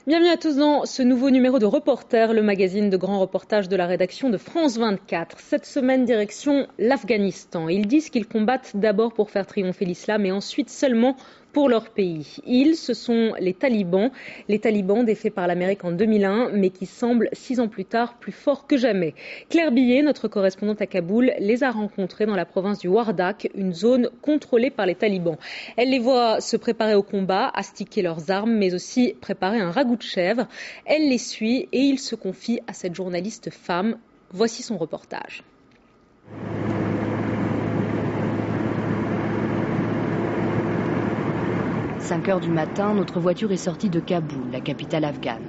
Bienvenue à tous dans ce nouveau numéro de Reporter, le magazine de grands reportages de la rédaction de France 24. Cette semaine, direction l'Afghanistan. Ils disent qu'ils combattent d'abord pour faire triompher l'islam et ensuite seulement pour leur pays. Ce sont les talibans défaits par l'Amérique en 2001, mais qui semblent 6 ans plus tard plus forts que jamais. Claire Billet, notre correspondante à Kaboul, les a rencontrés dans la province du Wardak, une zone contrôlée par les talibans. Elle les voit se préparer au combat, astiquer leurs armes, mais aussi préparer un ragoût de chèvre. Elle les suit et il se confie à cette journaliste femme. Voici son reportage. « 5 heures du matin, notre voiture est sortie de Kaboul, la capitale afghane.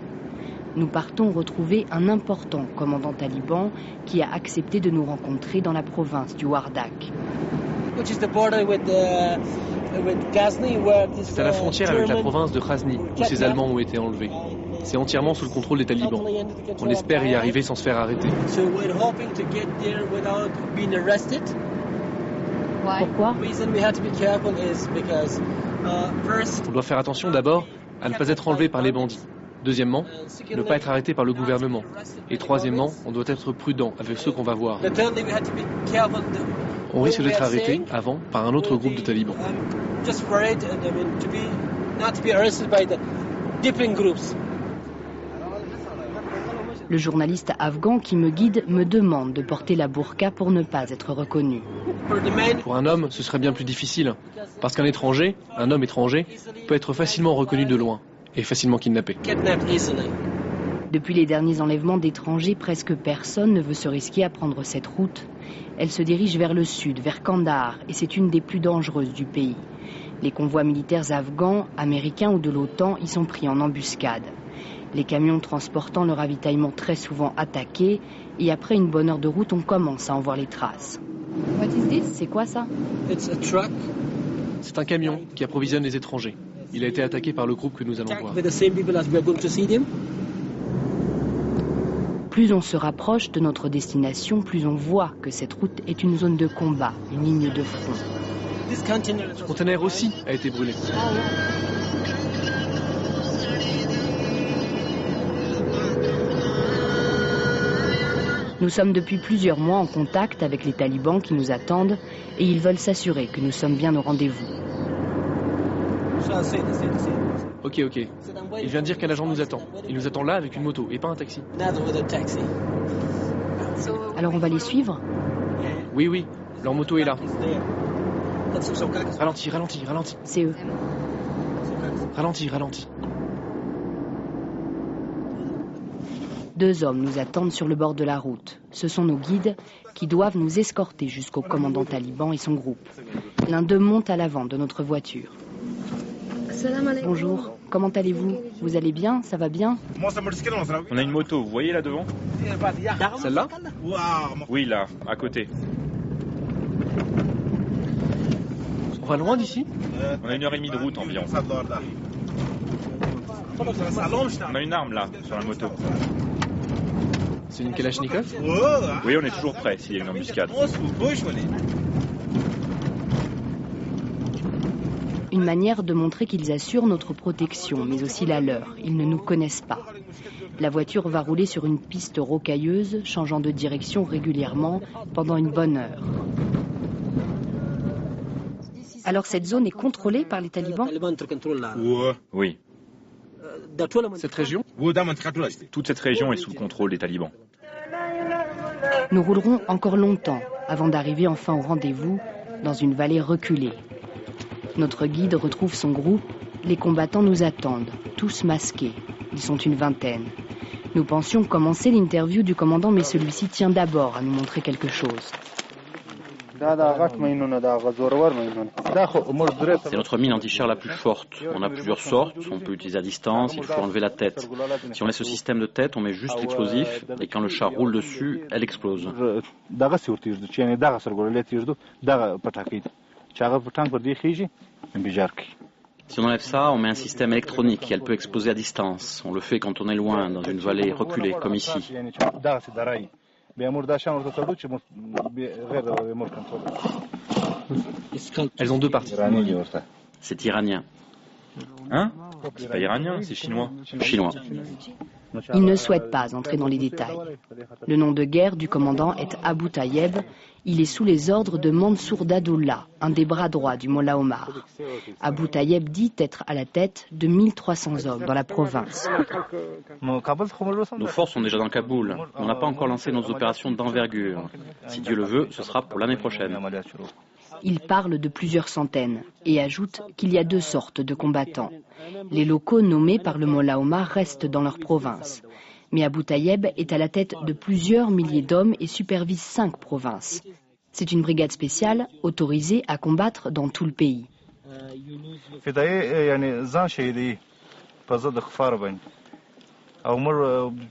Nous partons retrouver un important commandant taliban qui a accepté de nous rencontrer dans la province du Wardak. C'est à la frontière avec la province de Ghazni, où ces Allemands ont été enlevés. C'est entièrement sous le contrôle des talibans. On espère y arriver sans se faire arrêter. Pourquoi ? On doit faire attention d'abord à ne pas être enlevé par les bandits. Deuxièmement, ne pas être arrêté par le gouvernement. Et troisièmement, on doit être prudent avec ceux qu'on va voir. On risque d'être arrêté avant par un autre groupe de talibans. Le journaliste afghan qui me guide me demande de porter la burqa pour ne pas être reconnu. Pour un homme, ce serait bien plus difficile, parce qu'un étranger, un homme étranger, peut être facilement reconnu de loin et facilement kidnappé. Depuis les derniers enlèvements d'étrangers, presque personne ne veut se risquer à prendre cette route. Elle se dirige vers le sud, vers Kandahar, et c'est une des plus dangereuses du pays. Les convois militaires afghans, américains ou de l'OTAN y sont pris en embuscade. Les camions transportant le ravitaillement très souvent attaqués, et après une bonne heure de route, on commence à en voir les traces. C'est quoi ça ? C'est un camion qui approvisionne les étrangers. Il a été attaqué par le groupe que nous allons voir. Plus on se rapproche de notre destination, plus on voit que cette route est une zone de combat, une ligne de front. Ce conteneur aussi a été brûlé. Nous sommes depuis plusieurs mois en contact avec les talibans qui nous attendent et ils veulent s'assurer que nous sommes bien au rendez-vous. Ok. Il vient de dire qu'un agent nous attend. Il nous attend là avec une moto et pas un taxi. Alors on va les suivre ? Oui. Leur moto est là. Ralentis. C'est eux. Ralentis. 2 hommes nous attendent sur le bord de la route. Ce sont nos guides qui doivent nous escorter jusqu'au commandant taliban et son groupe. L'un d'eux monte à l'avant de notre voiture. Bonjour, comment allez-vous ? Vous allez bien ? Ça va bien ? On a une moto, vous voyez là devant ? Celle-là ? Oui, là, à côté. On va loin d'ici ? On a 1h30 de route environ. On a une arme là, sur la moto. C'est une Kalachnikov ? Oui, on est toujours prêt s'il y a une embuscade. Une manière de montrer qu'ils assurent notre protection, mais aussi la leur. Ils ne nous connaissent pas. La voiture va rouler sur une piste rocailleuse, changeant de direction régulièrement pendant une bonne heure. Alors cette zone est contrôlée par les talibans ? Oui. Cette région ? Toute cette région est sous le contrôle des talibans. Nous roulerons encore longtemps avant d'arriver enfin au rendez-vous dans une vallée reculée. Notre guide retrouve son groupe. Les combattants nous attendent, tous masqués. Ils sont une vingtaine. Nous pensions commencer l'interview du commandant, mais celui-ci tient d'abord à nous montrer quelque chose. C'est notre mine anti-char la plus forte. On a plusieurs sortes, on peut utiliser à distance, il faut enlever la tête. Si on laisse le système de tête, on met juste l'explosif et quand le char roule dessus, elle explose. Si on enlève ça, on met un système électronique et elle peut exploser à distance. On le fait quand on est loin, dans une vallée reculée, comme ici. Elles ont 2 parties. C'est iranien. Hein? C'est pas iranien, c'est chinois. Chinois. Il ne souhaite pas entrer dans les détails. Le nom de guerre du commandant est Abu Taïeb. Il est sous les ordres de Mansour Dadullah, un des bras droits du Mollah Omar. Abu Taïeb dit être à la tête de 1300 hommes dans la province. Nos forces sont déjà dans Kaboul. On n'a pas encore lancé nos opérations d'envergure. Si Dieu le veut, ce sera pour l'année prochaine. Il parle de plusieurs centaines et ajoute qu'il y a deux sortes de combattants. Les locaux nommés par le Mollah Omar restent dans leur province. Mais Abu Taïeb est à la tête de plusieurs milliers d'hommes et supervise 5 provinces. C'est une brigade spéciale autorisée à combattre dans tout le pays.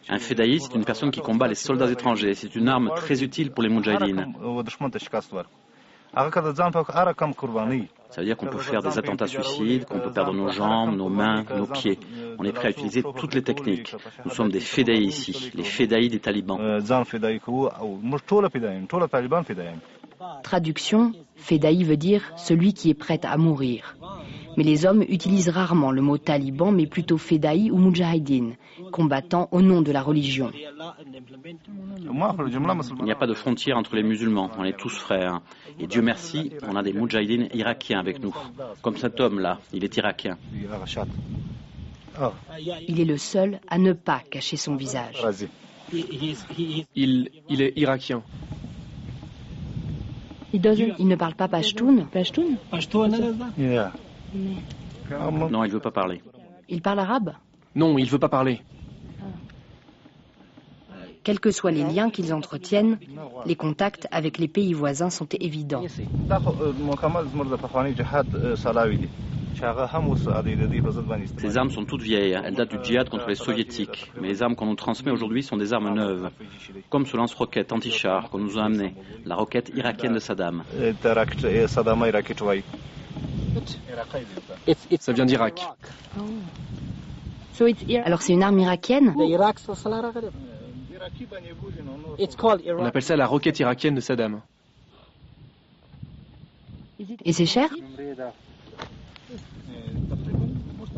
Un fédaï, c'est une personne qui combat les soldats étrangers. C'est une arme très utile pour les moudjahidines. Ça veut dire qu'on peut faire des attentats suicides, qu'on peut perdre nos jambes, nos mains, nos pieds. On est prêt à utiliser toutes les techniques. Nous sommes des fédaïs ici, les fédaïs des talibans. Traduction, fédaï veut dire celui qui est prêt à mourir. Mais les hommes utilisent rarement le mot taliban, mais plutôt fédaï ou moudjahidine, combattant au nom de la religion. Il n'y a pas de frontière entre les musulmans, on est tous frères. Et Dieu merci, on a des moudjahidines irakiens avec nous. Comme cet homme-là, il est irakien. Il est le seul à ne pas cacher son visage. Il est irakien. Il ne parle pas pachtoun. Non, il ne veut pas parler. Il parle arabe. Non, il ne veut pas parler. Quels que soient les liens qu'ils entretiennent, les contacts avec les pays voisins sont évidents. Ces armes sont toutes vieilles, elles datent du djihad contre les soviétiques. Mais les armes qu'on nous transmet aujourd'hui sont des armes neuves. Comme ce lance-roquette anti-char qu'on nous a amené, la roquette irakienne de Saddam. Ça vient d'Irak. Alors c'est une arme irakienne? On appelle ça la roquette irakienne de Saddam. Et c'est cher?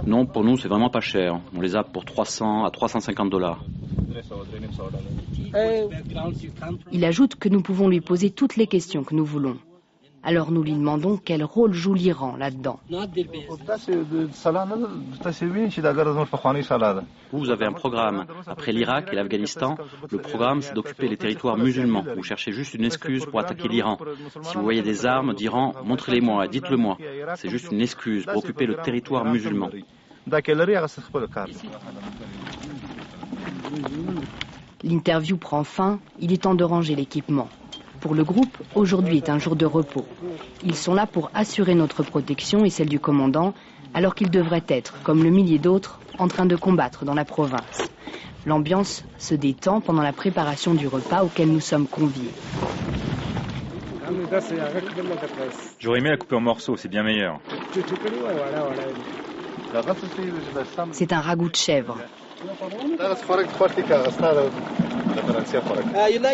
Non, pour nous, c'est vraiment pas cher. On les a pour 300 à 350 $. Il ajoute que nous pouvons lui poser toutes les questions que nous voulons. Alors nous lui demandons quel rôle joue l'Iran là-dedans. Vous avez un programme. Après l'Irak et l'Afghanistan, le programme, c'est d'occuper les territoires musulmans. Vous cherchez juste une excuse pour attaquer l'Iran. Si vous voyez des armes d'Iran, montrez-les-moi, dites-le-moi. C'est juste une excuse pour occuper le territoire musulman. L'interview prend fin, il est temps de ranger l'équipement. Pour le groupe, aujourd'hui est un jour de repos. Ils sont là pour assurer notre protection et celle du commandant, alors qu'ils devraient être, comme le millier d'autres, en train de combattre dans la province. L'ambiance se détend pendant la préparation du repas auquel nous sommes conviés. J'aurais aimé la couper en morceaux, c'est bien meilleur. C'est un ragoût de chèvre.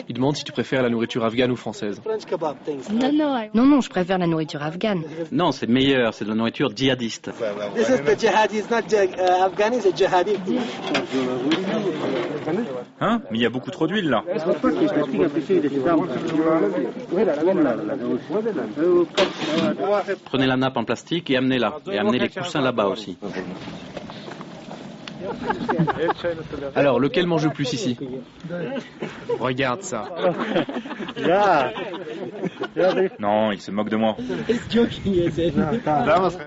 Il demande si tu préfères la nourriture afghane ou française. Non, je préfère la nourriture afghane. Non, c'est meilleur, c'est de la nourriture djihadiste. Hein? Mais il y a beaucoup trop d'huile là. Prenez la nappe en plastique et amenez-la. Et amenez les coussins là-bas aussi. Alors, lequel mange le plus ici? Regarde ça. Non, il se moque de moi.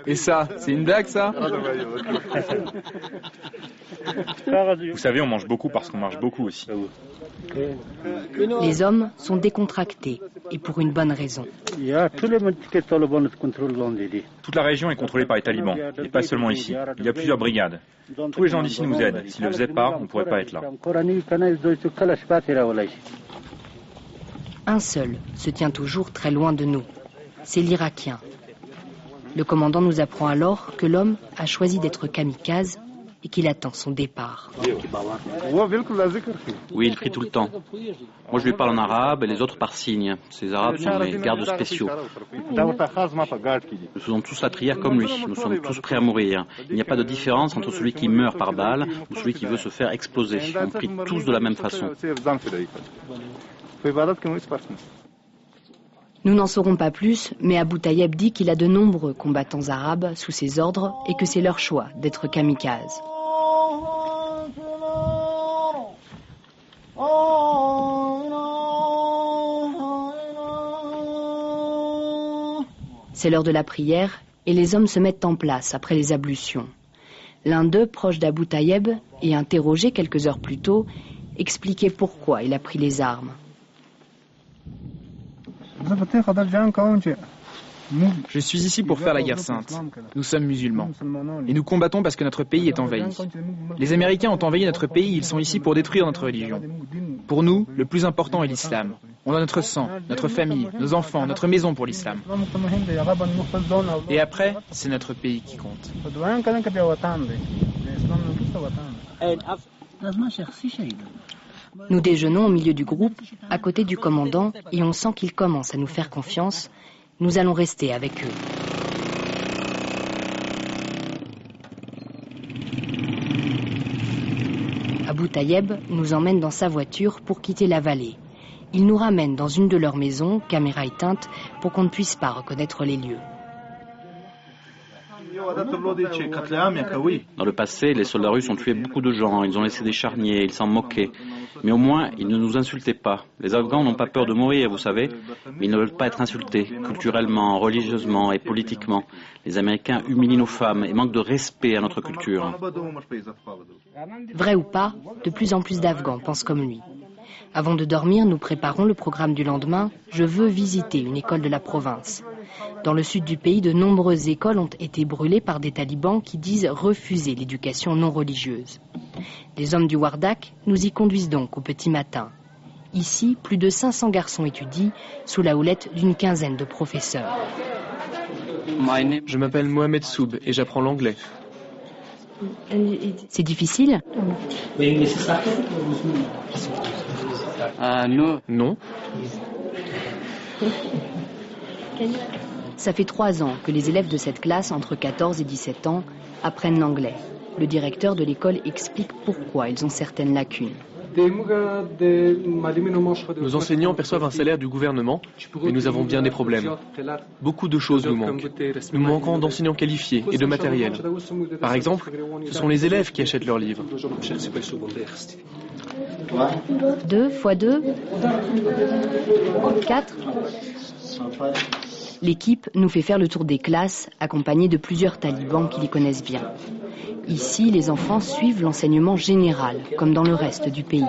Et ça, c'est une dague, ça? Vous savez, on mange beaucoup parce qu'on marche beaucoup aussi. Les hommes sont décontractés, et pour une bonne raison. Toute la région est contrôlée par les talibans, et pas seulement ici. Il y a plusieurs brigades. Tous les gens d'ici nous aident. S'ils ne le faisaient pas, on ne pourrait pas être là. Un seul se tient toujours très loin de nous. C'est l'Irakien. Le commandant nous apprend alors que l'homme a choisi d'être kamikaze et qu'il attend son départ. Oui, il prie tout le temps. Moi, je lui parle en arabe et les autres par signes. Ces arabes sont mes gardes spéciaux. Nous faisons tous la prière comme lui. Nous sommes tous prêts à mourir. Il n'y a pas de différence entre celui qui meurt par balle ou celui qui veut se faire exploser. On prie tous de la même façon. Nous n'en saurons pas plus, mais Abou Tayeb dit qu'il a de nombreux combattants arabes sous ses ordres et que c'est leur choix d'être kamikazes. C'est l'heure de la prière et les hommes se mettent en place après les ablutions. L'un d'eux, proche d'Abou Tayeb et interrogé quelques heures plus tôt, expliquait pourquoi il a pris les armes. Je suis ici pour faire la guerre sainte. Nous sommes musulmans. Et nous combattons parce que notre pays est envahi. Les Américains ont envahi notre pays, ils sont ici pour détruire notre religion. Pour nous, le plus important est l'islam. On a notre sang, notre famille, nos enfants, notre maison pour l'islam. Et après, c'est notre pays qui compte. Nous déjeunons au milieu du groupe, à côté du commandant, et on sent qu'il commence à nous faire confiance. Nous allons rester avec eux. Abou Tayeb nous emmène dans sa voiture pour quitter la vallée. Il nous ramène dans une de leurs maisons, caméra éteinte, pour qu'on ne puisse pas reconnaître les lieux. Dans le passé, les soldats russes ont tué beaucoup de gens, ils ont laissé des charniers, ils s'en moquaient. Mais au moins, ils ne nous insultaient pas. Les Afghans n'ont pas peur de mourir, vous savez, mais ils ne veulent pas être insultés, culturellement, religieusement et politiquement. Les Américains humilient nos femmes et manquent de respect à notre culture. Vrai ou pas, de plus en plus d'Afghans pensent comme lui. Avant de dormir, nous préparons le programme du lendemain. Je veux visiter une école de la province. Dans le sud du pays, de nombreuses écoles ont été brûlées par des talibans qui disent refuser l'éducation non religieuse. Les hommes du Wardak nous y conduisent donc au petit matin. Ici, plus de 500 garçons étudient sous la houlette d'une quinzaine de professeurs. Je m'appelle Mohamed Soub et j'apprends l'anglais. C'est difficile ? Non. Ça fait 3 ans que les élèves de cette classe, entre 14 et 17 ans, apprennent l'anglais. Le directeur de l'école explique pourquoi ils ont certaines lacunes. Nos enseignants perçoivent un salaire du gouvernement, mais nous avons bien des problèmes. Beaucoup de choses nous manquent. Nous manquons d'enseignants qualifiés et de matériel. Par exemple, ce sont les élèves qui achètent leurs livres. 2 fois 2 4. L'équipe nous fait faire le tour des classes, accompagnée de plusieurs talibans qui les connaissent bien. Ici, les enfants suivent l'enseignement général, comme dans le reste du pays.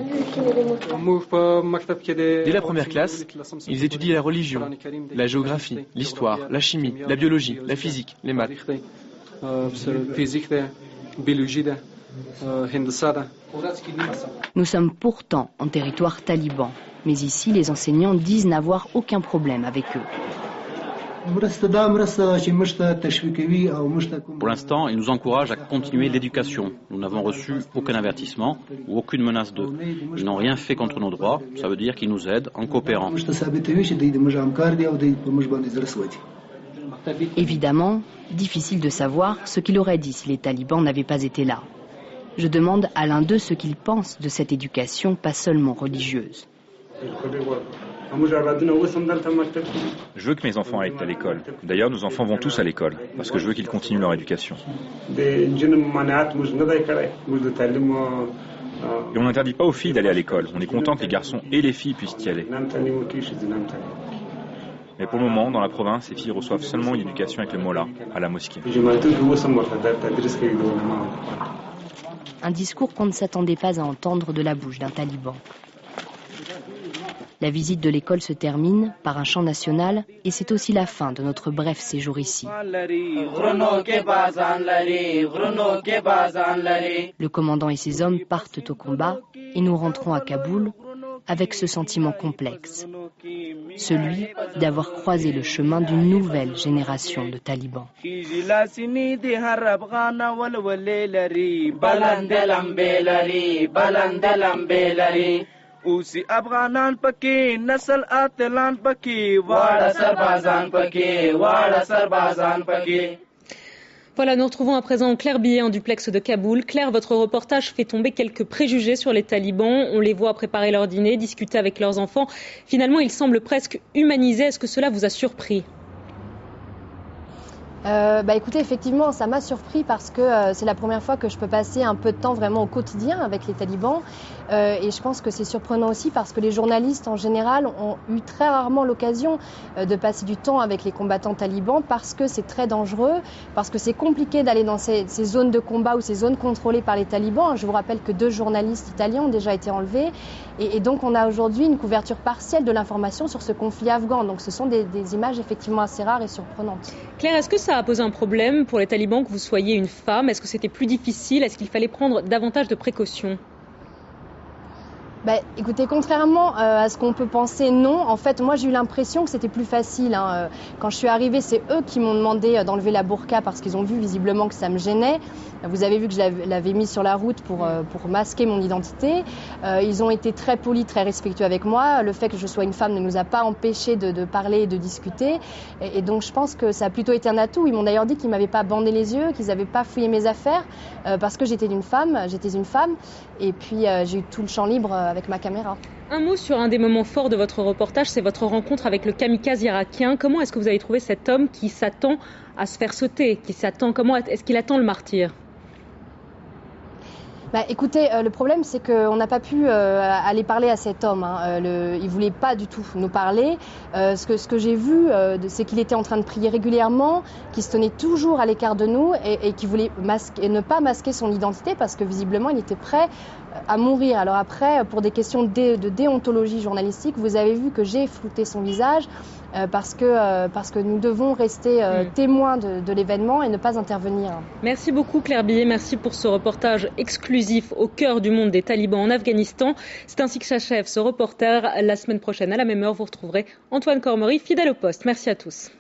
Dès la première classe, ils étudient la religion, la géographie, l'histoire, la chimie, la biologie, la physique, les maths. Nous sommes pourtant en territoire taliban, mais ici, les enseignants disent n'avoir aucun problème avec eux. Pour l'instant, ils nous encouragent à continuer l'éducation. Nous n'avons reçu aucun avertissement ou aucune menace d'eux. Ils n'ont rien fait contre nos droits, ça veut dire qu'ils nous aident en coopérant. Évidemment, difficile de savoir ce qu'il aurait dit si les talibans n'avaient pas été là. Je demande à l'un d'eux ce qu'il pense de cette éducation, pas seulement religieuse. Je veux que mes enfants aillent à l'école. D'ailleurs, nos enfants vont tous à l'école, parce que je veux qu'ils continuent leur éducation. Et on n'interdit pas aux filles d'aller à l'école. On est content que les garçons et les filles puissent y aller. Mais pour le moment, dans la province, les filles reçoivent seulement une éducation avec le mollah, à la mosquée. Un discours qu'on ne s'attendait pas à entendre de la bouche d'un taliban. La visite de l'école se termine par un chant national et c'est aussi la fin de notre bref séjour ici. Le commandant et ses hommes partent au combat et nous rentrons à Kaboul avec ce sentiment complexe, celui d'avoir croisé le chemin d'une nouvelle génération de talibans. Voilà, nous retrouvons à présent Claire Billet en duplex de Kaboul. Claire, votre reportage fait tomber quelques préjugés sur les talibans. On les voit préparer leur dîner, discuter avec leurs enfants. Finalement, ils semblent presque humanisés. Est-ce que cela vous a surpris ? Écoutez, effectivement, ça m'a surpris parce que c'est la première fois que je peux passer un peu de temps vraiment au quotidien avec les talibans. Et je pense que c'est surprenant aussi parce que les journalistes en général ont eu très rarement l'occasion de passer du temps avec les combattants talibans parce que c'est très dangereux, parce que c'est compliqué d'aller dans ces zones de combat ou ces zones contrôlées par les talibans. Je vous rappelle que 2 journalistes italiens ont déjà été enlevés et donc on a aujourd'hui une couverture partielle de l'information sur ce conflit afghan. Donc ce sont des images effectivement assez rares et surprenantes. Claire, est-ce que ça a posé un problème pour les talibans que vous soyez une femme ? Est-ce que c'était plus difficile ? Est-ce qu'il fallait prendre davantage de précautions ? Écoutez, contrairement à ce qu'on peut penser, non. En fait, moi, j'ai eu l'impression que c'était plus facile. Quand je suis arrivée, c'est eux qui m'ont demandé d'enlever la burqa parce qu'ils ont vu visiblement que ça me gênait. Vous avez vu que je l'avais mise sur la route pour masquer mon identité. Ils ont été très polis, très respectueux avec moi. Le fait que je sois une femme ne nous a pas empêchés de parler et de discuter. Et donc, je pense que ça a plutôt été un atout. Ils m'ont d'ailleurs dit qu'ils ne m'avaient pas bandé les yeux, qu'ils n'avaient pas fouillé mes affaires parce que j'étais une femme. Et puis, j'ai eu tout le champ libre avec ma caméra. Un mot sur un des moments forts de votre reportage, c'est votre rencontre avec le kamikaze irakien. Comment est-ce que vous avez trouvé cet homme qui s'attend à se faire sauter, comment est-ce qu'il attend le martyr ? Écoutez, le problème c'est qu'on n'a pas pu aller parler à cet homme. Il voulait pas du tout nous parler. Ce que j'ai vu, c'est qu'il était en train de prier régulièrement, qu'il se tenait toujours à l'écart de nous et qu'il voulait ne pas masquer son identité parce que visiblement il était prêt à mourir. Alors après, pour des questions de déontologie journalistique, vous avez vu que j'ai flouté son visage parce que nous devons rester témoins de l'événement et ne pas intervenir. Merci beaucoup Claire Billet, merci pour ce reportage exclusif au cœur du monde des talibans en Afghanistan. C'est ainsi que s'achève ce reporter. La semaine prochaine à la même heure, vous retrouverez Antoine Cormery, fidèle au poste. Merci à tous.